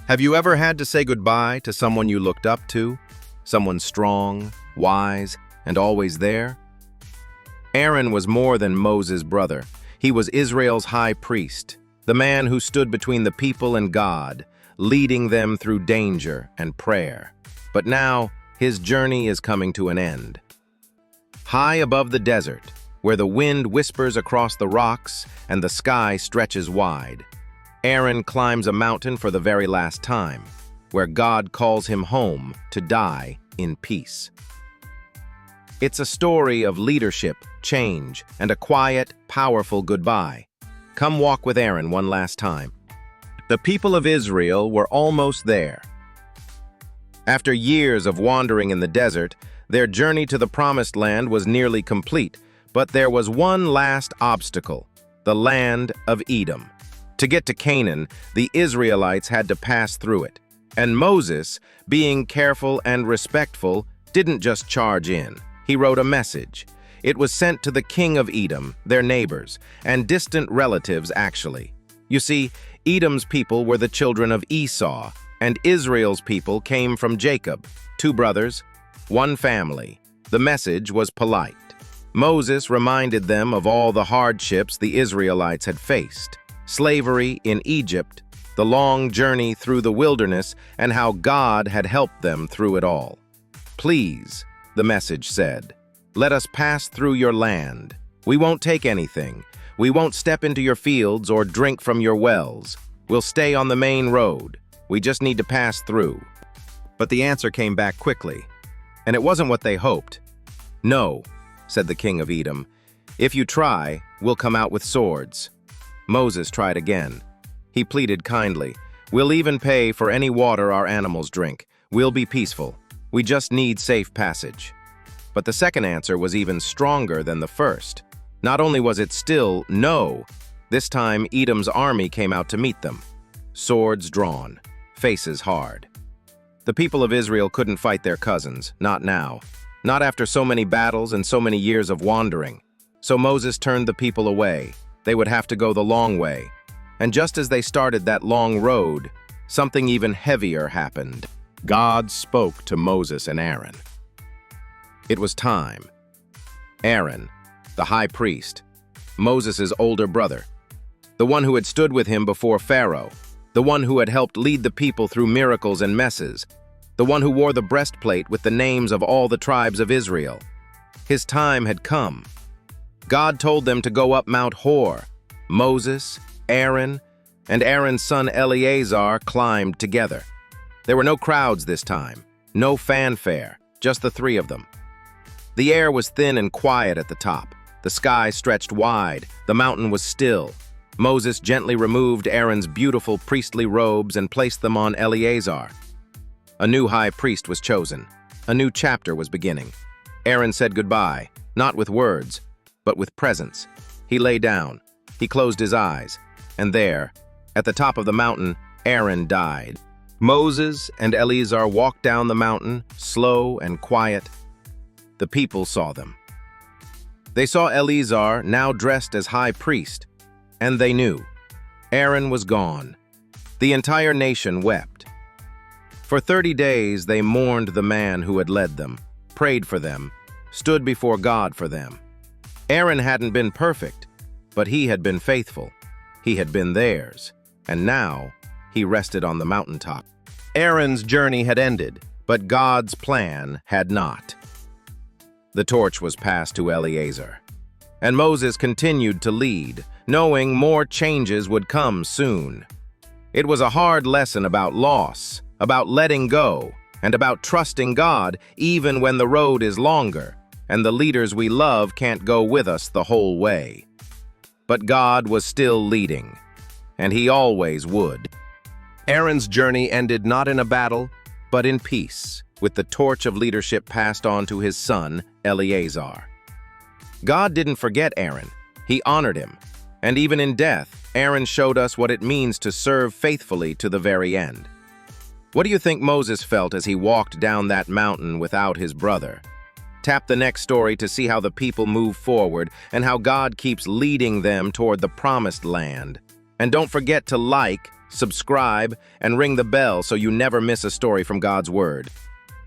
Have you ever had to say goodbye to someone you looked up to? Someone strong, wise, and always there? Aaron was more than Moses' brother. He was Israel's high priest, the man who stood between the people and God, leading them through danger and prayer. But now, his journey is coming to an end. High above the desert, where the wind whispers across the rocks and the sky stretches wide, Aaron climbs a mountain for the very last time, where God calls him home to die in peace. It's a story of leadership, change, and a quiet, powerful goodbye. Come walk with Aaron one last time. The people of Israel were almost there. After years of wandering in the desert, their journey to the Promised Land was nearly complete, but there was one last obstacle: the land of Edom. To get to Canaan, the Israelites had to pass through it. And Moses, being careful and respectful, didn't just charge in. He wrote a message. It was sent to the king of Edom, their neighbors, and distant relatives actually. You see, Edom's people were the children of Esau, and Israel's people came from Jacob, two brothers, one family. The message was polite. Moses reminded them of all the hardships the Israelites had faced: slavery in Egypt, the long journey through the wilderness, and how God had helped them through it all. "Please," the message said, "let us pass through your land. We won't take anything. We won't step into your fields or drink from your wells. We'll stay on the main road. We just need to pass through." But the answer came back quickly, and it wasn't what they hoped. "No," said the king of Edom, "if you try, we'll come out with swords." Moses tried again. He pleaded kindly, "We'll even pay for any water our animals drink. We'll be peaceful. We just need safe passage." But the second answer was even stronger than the first. Not only was it still no, this time Edom's army came out to meet them. Swords drawn, faces hard. The people of Israel couldn't fight their cousins, not now. Not after so many battles and so many years of wandering. So Moses turned the people away. They would have to go the long way. And just as they started that long road, something even heavier happened. God spoke to Moses and Aaron. It was time. Aaron, the high priest, Moses' older brother, the one who had stood with him before Pharaoh, the one who had helped lead the people through miracles and messes, the one who wore the breastplate with the names of all the tribes of Israel. His time had come. God told them to go up Mount Hor. Moses, Aaron, and Aaron's son Eleazar climbed together. There were no crowds this time, no fanfare, just the three of them. The air was thin and quiet at the top. The sky stretched wide. The mountain was still. Moses gently removed Aaron's beautiful priestly robes and placed them on Eleazar. A new high priest was chosen. A new chapter was beginning. Aaron said goodbye, not with words, but with presence. He lay down. He closed his eyes. And there, at the top of the mountain, Aaron died. Moses and Eleazar walked down the mountain, slow and quiet. The people saw them. They saw Eleazar, now dressed as high priest, and they knew. Aaron was gone. The entire nation wept. For 30 days they mourned the man who had led them, prayed for them, stood before God for them. Aaron hadn't been perfect, but he had been faithful. He had been theirs, and now he rested on the mountaintop. Aaron's journey had ended, but God's plan had not. The torch was passed to Eleazar, and Moses continued to lead, knowing more changes would come soon. It was a hard lesson about loss, about letting go, and about trusting God even when the road is longer, and the leaders we love can't go with us the whole way. But God was still leading, and he always would. Aaron's journey ended not in a battle, but in peace, with the torch of leadership passed on to his son, Eleazar. God didn't forget Aaron. He honored him. And even in death, Aaron showed us what it means to serve faithfully to the very end. What do you think Moses felt as he walked down that mountain without his brother? Tap the next story to see how the people move forward and how God keeps leading them toward the Promised Land. And don't forget to like, subscribe, and ring the bell so you never miss a story from God's Word.